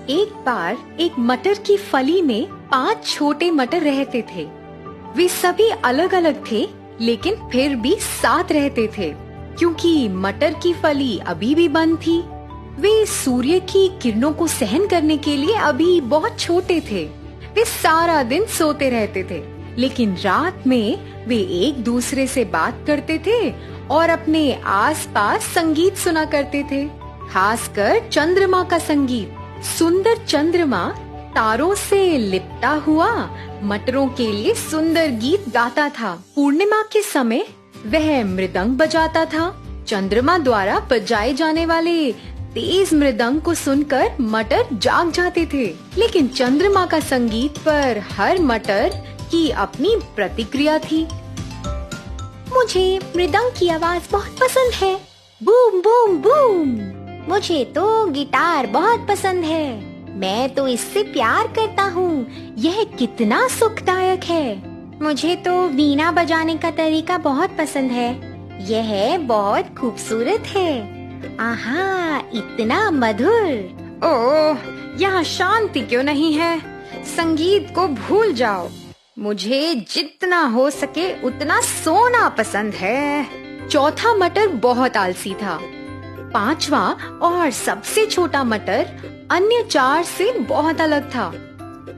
एक बार एक मटर की फली में 5 छोटे मटर रहते थे। वे सभी अलग अलग थे, लेकिन फिर भी साथ रहते थे, क्योंकि मटर की फली अभी भी बंद थी। वे सूर्य की किरणों को सहन करने के लिए अभी बहुत छोटे थे। वे सारा दिन सोते रहते थे, लेकिन रात में वे एक दूसरे से बात करते थे और अपने आसपास संगीत सुना करते थे, खासकर चंद्रमा का संगीत। सुंदर चंद्रमा तारों से लिपटा हुआ मटरों के लिए सुंदर गीत गाता था। पूर्णिमा के समय वह मृदंग बजाता था। चंद्रमा द्वारा बजाए जाने वाले तेज मृदंग को सुनकर मटर जाग जाते थे, लेकिन चंद्रमा का संगीत पर हर मटर की अपनी प्रतिक्रिया थी। मुझे मृदंग की आवाज बहुत पसंद है, बूम बूम बूम। मुझे तो गिटार बहुत पसंद है, मैं तो इससे प्यार करता हूँ, यह कितना सुखदायक है। मुझे तो वीणा बजाने का तरीका बहुत पसंद है, यह बहुत खूबसूरत है। आहा, इतना मधुर। ओह, यहाँ शांति क्यों नहीं है? संगीत को भूल जाओ। मुझे जितना हो सके उतना सोना पसंद है। चौथा मटर बहुत आलसी था। पांचवा और सबसे छोटा मटर अन्य 4 से बहुत अलग था।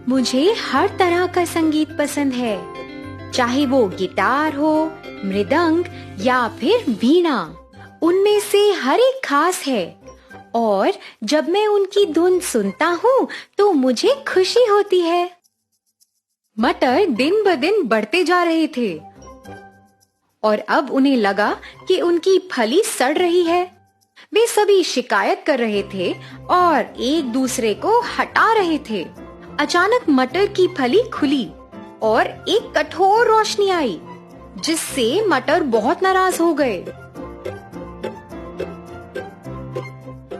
मुझे हर तरह का संगीत पसंद है, चाहे वो गिटार हो, मृदंग या फिर वीणा। उनमें से हर एक खास है और जब मैं उनकी धुन सुनता हूँ तो मुझे खुशी होती है। मटर दिन ब दिन बढ़ते जा रहे थे और अब उन्हें लगा कि उनकी फली सड़ रही है। वे सभी शिकायत कर रहे थे और एक दूसरे को हटा रहे थे। अचानक मटर की फली खुली और एक कठोर रोशनी आई, जिससे मटर बहुत नाराज हो गए।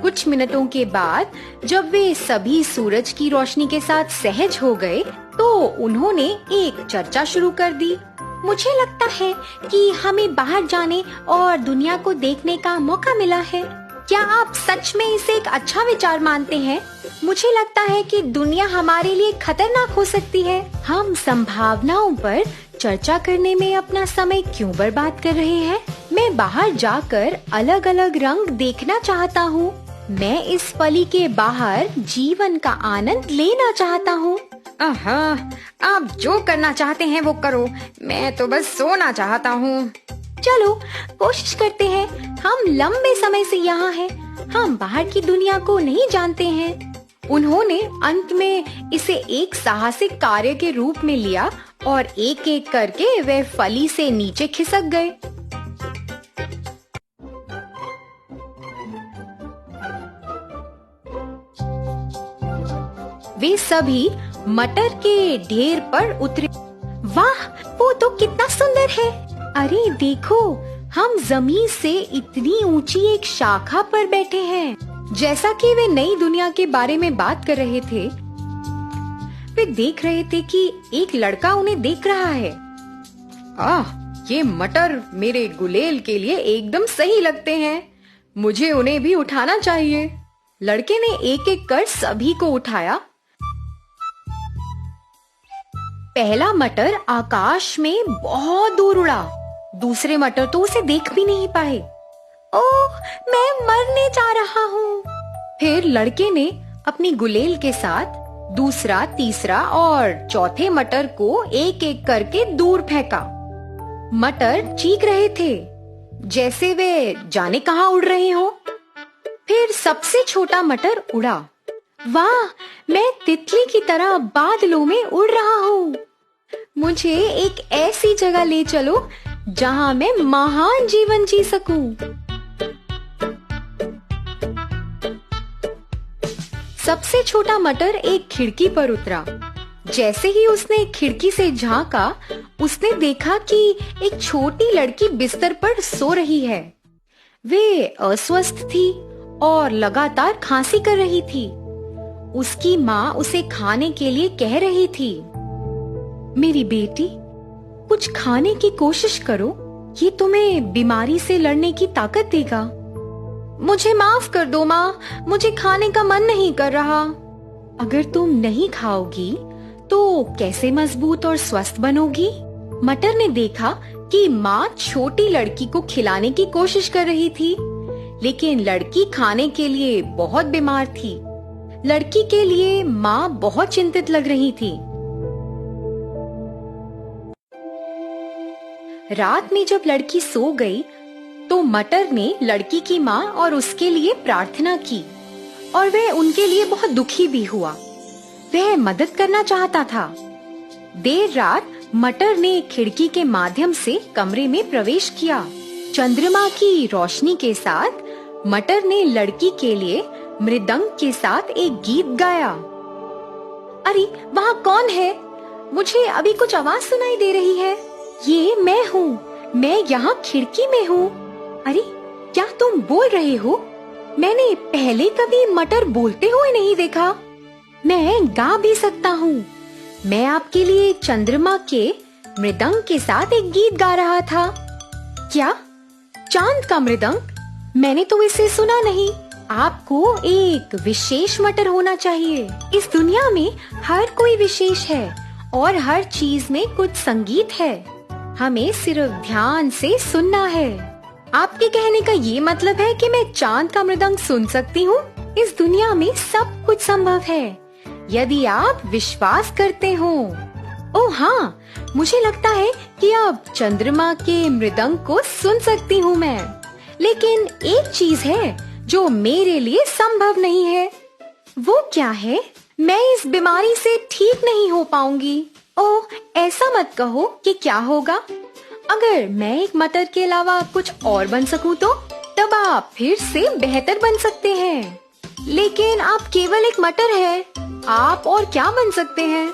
कुछ मिनटों के बाद जब वे सभी सूरज की रोशनी के साथ सहज हो गए, तो उन्होंने एक चर्चा शुरू कर दी। मुझे लगता है कि हमें बाहर जाने और दुनिया को देखने का मौका मिला है। क्या आप सच में इसे एक अच्छा विचार मानते हैं? मुझे लगता है कि दुनिया हमारे लिए खतरनाक हो सकती है। हम संभावनाओं पर चर्चा करने में अपना समय क्यों बर्बाद कर रहे हैं? मैं बाहर जाकर अलग अलग रंग देखना चाहता हूँ। मैं इस फली के बाहर जीवन का आनंद लेना चाहता हूँ। आहा, आप जो करना चाहते हैं वो करो, मैं तो बस सोना चाहता हूँ। चलो कोशिश करते हैं। हम लंबे समय से यहाँ हैं, हम बाहर की दुनिया को नहीं जानते हैं। उन्होंने अंत में इसे एक साहसिक कार्य के रूप में लिया और एक एक करके वे फली से नीचे खिसक गए। वे सभी मटर के ढेर पर उतरे। वाह, वो तो कितना सुंदर है। अरे देखो, हम जमीन से इतनी ऊंची एक शाखा पर बैठे हैं। जैसा कि वे नई दुनिया के बारे में बात कर रहे थे, वे देख रहे थे कि एक लड़का उन्हें देख रहा है। ये मटर मेरे गुलेल के लिए एकदम सही लगते हैं, मुझे उन्हें भी उठाना चाहिए। लड़के ने एक एक कर सभी को उठाया। पहला मटर आकाश में बहुत दूर उड़ा, दूसरे मटर तो उसे देख भी नहीं पाए। ओह, मैं मरने जा रहा हूँ। फिर लड़के ने अपनी गुलेल के साथ दूसरा, तीसरा और चौथे मटर को एक एक करके दूर फेंका। मटर चीख रहे थे, जैसे वे जाने कहाँ उड़ रहे हो। फिर सबसे छोटा मटर उड़ा। वाह, मैं तितली की तरह बादलों में उड़ रहा हूँ। मुझे एक ऐसी जगह ले चलो जहाँ मैं महान जीवन जी सकूं। सबसे छोटा मटर एक खिड़की पर उतरा। जैसे ही उसने खिड़की से झांका, उसने देखा कि एक छोटी लड़की बिस्तर पर सो रही है। वे अस्वस्थ थी और लगातार खांसी कर रही थी। उसकी माँ उसे खाने के लिए कह रही थी, मेरी बेटी, कुछ खाने की कोशिश करो, ये तुम्हें बीमारी से लड़ने की ताकत देगा। मुझे माफ कर दो माँ, मुझे खाने का मन नहीं कर रहा। अगर तुम नहीं खाओगी तो कैसे मजबूत और स्वस्थ बनोगी? मटर ने देखा कि माँ छोटी लड़की को खिलाने की कोशिश कर रही थी, लेकिन लड़की खाने के लिए बहुत बीमार थी। लड़की के लिए माँ बहुत चिंतित लग रही थी। रात में जब लड़की सो गई तो मटर ने लड़की की माँ और उसके लिए प्रार्थना की और वह उनके लिए बहुत दुखी भी हुआ। वह मदद करना चाहता था। देर रात मटर ने खिड़की के माध्यम से कमरे में प्रवेश किया। चंद्रमा की रोशनी के साथ मटर ने लड़की के लिए मृदंग के साथ एक गीत गाया। अरे वहाँ कौन है? मुझे अभी कुछ आवाज सुनाई दे रही है। ये मैं हूँ, मैं यहाँ खिड़की में हूँ। अरे क्या तुम बोल रहे हो? मैंने पहले कभी मटर बोलते हुए नहीं देखा। मैं गा भी सकता हूँ। मैं आपके लिए चंद्रमा के मृदंग के साथ एक गीत गा रहा था। क्या? चांद का मृदंग? मैंने तो इसे सुना नहीं। आपको एक विशेष मटर होना चाहिए। इस दुनिया में हर कोई विशेष है और हर चीज में कुछ संगीत है। हमें सिर्फ ध्यान से सुनना है। आपके कहने का ये मतलब है कि मैं चांद का मृदंग सुन सकती हूँ? इस दुनिया में सब कुछ संभव है यदि आप विश्वास करते हो। ओह हाँ, मुझे लगता है कि अब चंद्रमा के मृदंग को सुन सकती हूँ मैं। लेकिन एक चीज है जो मेरे लिए संभव नहीं है। वो क्या है? मैं इस बीमारी से ठीक नहीं हो पाऊंगी। ओह, ऐसा मत कहो कि क्या होगा। अगर मैं एक मटर के अलावा कुछ और बन सकूं तो तब आप फिर से बेहतर बन सकते हैं। लेकिन आप केवल एक मटर हैं। आप और क्या बन सकते हैं?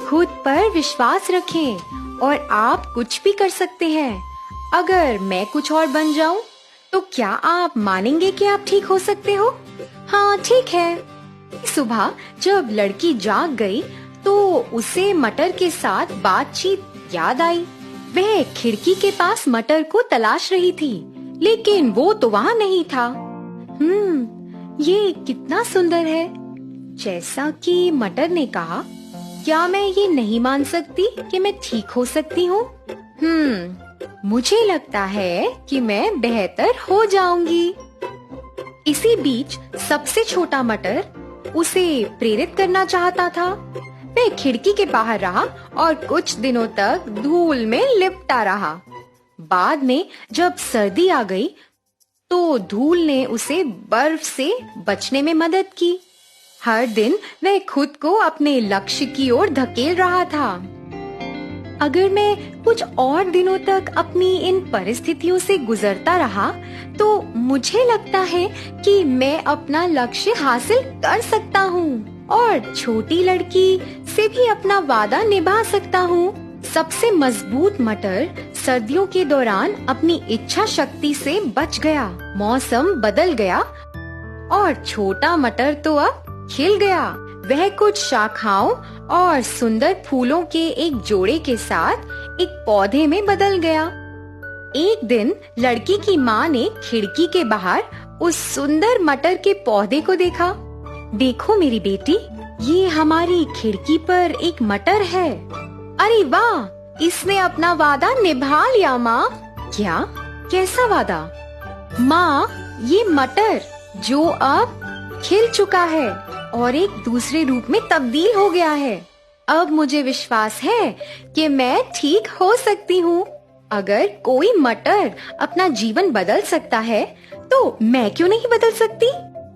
खुद पर विश्वास रखें और आप कुछ भी कर सकते हैं। अगर मैं कुछ और बन जाऊं तो क्या आप मानेंगे कि आप ठीक हो सकते हो? हाँ ठीक है। सुबह जब लड़की जाग गई तो उसे मटर के साथ बातचीत याद आई। वह खिड़की के पास मटर को तलाश रही थी, लेकिन वो तो वहाँ नहीं था। ये कितना सुंदर है। जैसा कि मटर ने कहा, क्या मैं ये नहीं मान सकती कि मैं ठीक हो सकती हूँ? मुझे लगता है कि मैं बेहतर हो जाऊंगी। इसी बीच सबसे छोटा मटर उसे प्रेरित करना चाहता था। वह खिड़की के बाहर रहा और कुछ दिनों तक धूल में लिपटा रहा। बाद में जब सर्दी आ गई तो धूल ने उसे बर्फ से बचने में मदद की। हर दिन वह खुद को अपने लक्ष्य की ओर धकेल रहा था। अगर मैं कुछ और दिनों तक अपनी इन परिस्थितियों से गुजरता रहा तो मुझे लगता है कि मैं अपना लक्ष्य हासिल कर सकता हूँ और छोटी लड़की से भी अपना वादा निभा सकता हूँ। सबसे मजबूत मटर सर्दियों के दौरान अपनी इच्छा शक्ति से बच गया। मौसम बदल गया और छोटा मटर तो अब खिल गया। वह कुछ शाखाओं और सुंदर फूलों के एक जोड़े के साथ एक पौधे में बदल गया। एक दिन लड़की की माँ ने खिड़की के बाहर उस सुंदर मटर के पौधे को देखा। देखो मेरी बेटी, ये हमारी खिड़की पर एक मटर है। अरे वाह, इसने अपना वादा निभा लिया माँ। क्या? कैसा वादा? माँ, ये मटर जो अब खिल चुका है और एक दूसरे रूप में तब्दील हो गया है। अब मुझे विश्वास है कि मैं ठीक हो सकती हूँ। अगर कोई मटर अपना जीवन बदल सकता है तो मैं क्यों नहीं बदल सकती?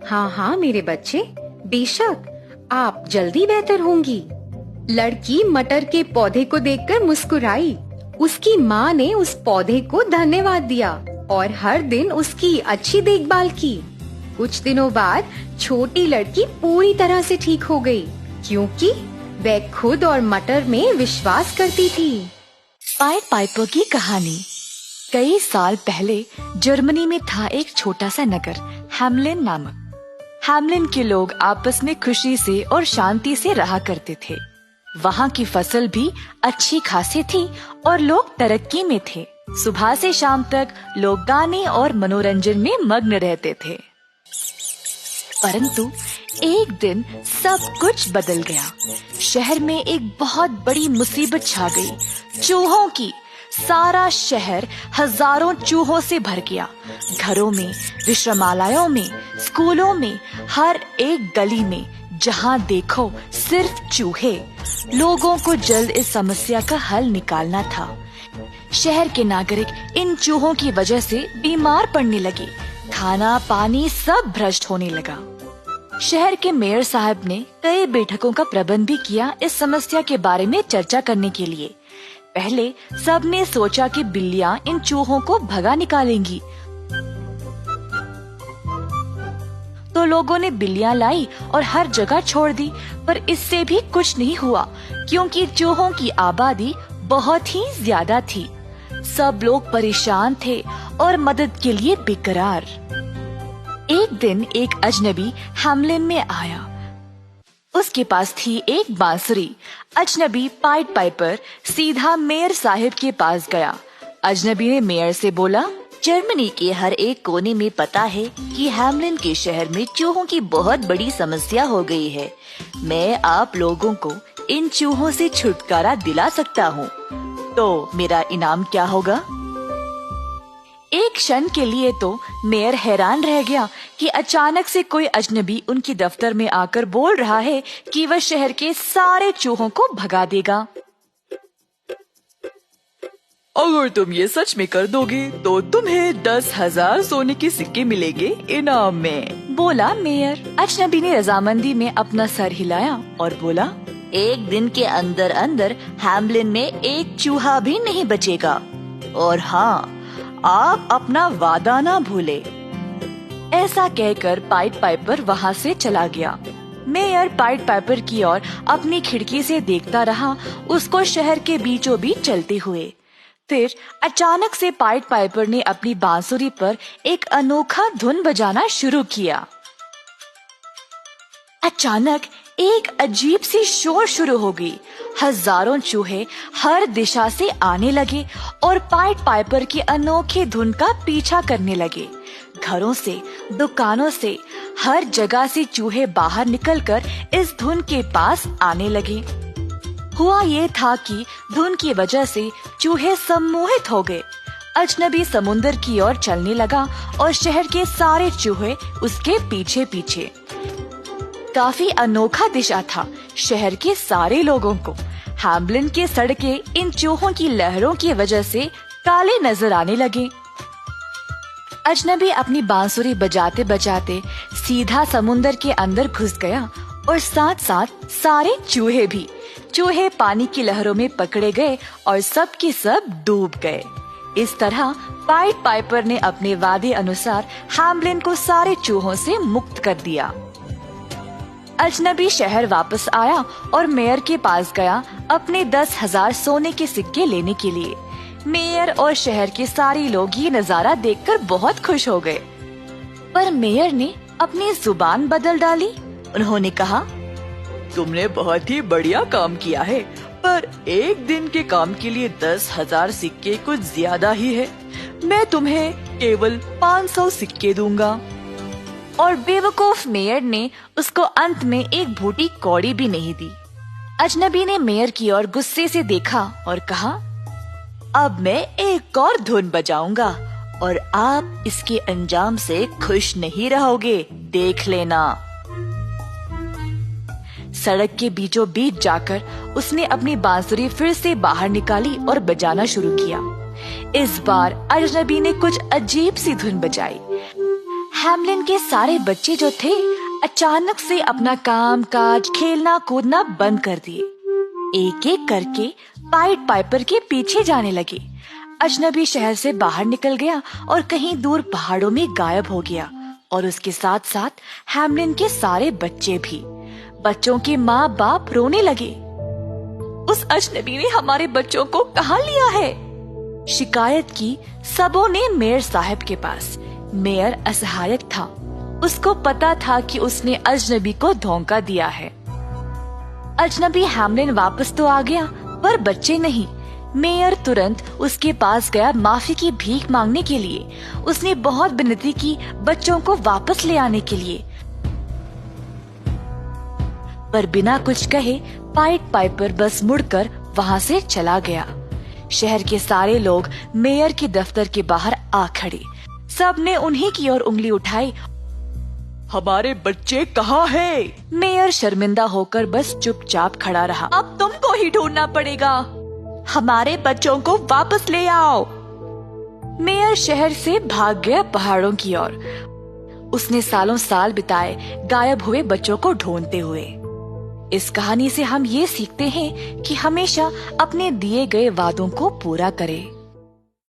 हाँ मेरे बच्चे, बेशक आप जल्दी बेहतर होंगी। लड़की मटर के पौधे को देखकर मुस्कुराई। उसकी माँ ने उस पौधे को धन्यवाद दिया और हर दिन उसकी अच्छी देखभाल की। कुछ दिनों बाद छोटी लड़की पूरी तरह से ठीक हो गई, क्योंकि वह खुद और मटर में विश्वास करती थी। पाइड पाइपर की कहानी। कई साल पहले जर्मनी में था एक छोटा सा नगर, हैमलिन नामक। हैमलिन के लोग आपस में खुशी से और शांति से रहा करते थे। वहाँ की फसल भी अच्छी खासी थी और लोग तरक्की में थे। सुबह से शाम तक लोग गाने और मनोरंजन में मग्न रहते थे। परंतु एक दिन सब कुछ बदल गया। शहर में एक बहुत बड़ी मुसीबत छा गई, चूहों की। सारा शहर हजारों चूहों से भर गया। घरों में, विश्रामालयों में, स्कूलों में, हर एक गली में जहाँ देखो सिर्फ चूहे। लोगों को जल्द इस समस्या का हल निकालना था। शहर के नागरिक इन चूहों की वजह से बीमार पड़ने लगे। खाना पानी सब भ्रष्ट होने लगा। शहर के मेयर साहब ने कई बैठकों का प्रबंध भी किया इस समस्या के बारे में चर्चा करने के लिए। पहले सबने सोचा कि बिल्लियां इन चूहों को भगा निकालेंगी, तो लोगों ने बिल्लियां लाई और हर जगह छोड़ दी। पर इससे भी कुछ नहीं हुआ, क्योंकि चूहों की आबादी बहुत ही ज्यादा थी। सब लोग परेशान थे और मदद के लिए बेकरार। एक दिन एक अजनबी हैम्लिन में आया। उसके पास थी एक बांसुरी। अजनबी पाइट पाइपर सीधा मेयर साहिब के पास गया। अजनबी ने मेयर से बोला, जर्मनी के हर एक कोने में पता है कि हैम्लिन के शहर में चूहों की बहुत बड़ी समस्या हो गई है। मैं आप लोगों को इन चूहों से छुटकारा दिला सकता हूँ, तो मेरा इनाम क्या होगा? एक क्षण के लिए तो मेयर हैरान रह गया कि अचानक से कोई अजनबी उनकी दफ्तर में आकर बोल रहा है कि वह शहर के सारे चूहों को भगा देगा। अगर तुम ये सच में कर दोगे तो तुम्हें 10,000 सोने के सिक्के मिलेंगे इनाम में, बोला मेयर। अजनबी ने रजामंदी में अपना सर हिलाया और बोला, एक दिन के अंदर अंदर हैम्लिन में एक चूहा भी नहीं बचेगा। और हाँ, आप अपना वादा ना भूले। ऐसा कहकर पाइट पाइपर वहाँ से चला गया। मेयर पाइट पाइपर की ओर अपनी खिड़की से देखता रहा, उसको शहर के बीचों बीच चलते हुए। फिर अचानक से पाइट पाइपर ने अपनी बांसुरी पर एक अनोखा धुन बजाना शुरू किया। अचानक एक अजीब सी शोर शुरू हो गई। हजारों चूहे हर दिशा से आने लगे और पाइट पाइपर की अनोखी धुन का पीछा करने लगे। घरों से, दुकानों से, हर जगह से चूहे बाहर निकलकर इस धुन के पास आने लगे। हुआ ये था कि धुन की वजह से चूहे सम्मोहित हो गए। अजनबी समुंदर की ओर चलने लगा और शहर के सारे चूहे उसके पीछे पीछे। काफी अनोखा दिशा था शहर के सारे लोगों को। हैम्लिन के सड़कें इन चूहों की लहरों की वजह से काले नजर आने लगे। अजनबी अपनी बांसुरी बजाते बजाते सीधा समुंदर के अंदर घुस गया और साथ साथ सारे चूहे भी। चूहे पानी की लहरों में पकड़े गए और सब के सब डूब गए। इस तरह पाइट पाइपर ने अपने वादे अनुसार हैम्लिन को सारे चूहों से मुक्त कर दिया। अजनबी शहर वापस आया और मेयर के पास गया अपने 10,000 सोने के सिक्के लेने के लिए। मेयर और शहर के सारे लोग ये नजारा देखकर बहुत खुश हो गए। पर मेयर ने अपनी जुबान बदल डाली। उन्होंने कहा, तुमने बहुत ही बढ़िया काम किया है, पर एक दिन के काम के लिए 10,000 सिक्के कुछ ज्यादा ही है। मैं तुम्हें केवल 500 सिक्के दूंगा। और बेवकूफ मेयर ने उसको अंत में एक भूटी कौड़ी भी नहीं दी। अजनबी ने मेयर की ओर गुस्से से देखा और कहा, अब मैं एक और धुन बजाऊंगा और आप इसके अंजाम से खुश नहीं रहोगे, देख लेना। सड़क के बीचों बीच जाकर उसने अपनी बांसुरी फिर से बाहर निकाली और बजाना शुरू किया। इस बार अजनबी ने कुछ अजीब सी धुन बजाई। हैम्लिन के सारे बच्चे जो थे अचानक से अपना काम काज, खेलना कूदना बंद कर दिए। एक एक करके पाइट पाइपर के पीछे जाने लगे। अजनबी शहर से बाहर निकल गया और कहीं दूर पहाड़ों में गायब हो गया, और उसके साथ साथ हैम्लिन के सारे बच्चे भी। बच्चों के माँ बाप रोने लगे। उस अजनबी ने हमारे बच्चों को कहाँ लिया है? शिकायत की सबों ने मेयर साहब के पास। मेयर असहायक था। उसको पता था कि उसने अजनबी को धोखा दिया है। अजनबी हैम्लिन वापस तो आ गया, पर बच्चे नहीं। मेयर तुरंत उसके पास गया माफी की भीख मांगने के लिए। उसने बहुत विनती की बच्चों को वापस ले आने के लिए। पर बिना कुछ कहे पाइट पाइपर बस मुड़कर वहाँ से चला गया। शहर के सारे लोग मेयर के दफ्तर के बाहर आ खड़े। सबने उन्हीं की ओर उंगली उठाई। हमारे बच्चे कहाँ हैं? मेयर शर्मिंदा होकर बस चुपचाप खड़ा रहा। अब तुमको ही ढूंढना पड़ेगा। हमारे बच्चों को वापस ले आओ। मेयर शहर से भाग गया पहाड़ों की ओर। उसने सालों साल बिताए गायब हुए बच्चों को ढूंढते हुए। इस कहानी से हम ये सीखते हैं कि हमेशा अपने दिए गए वादों को पूरा करें।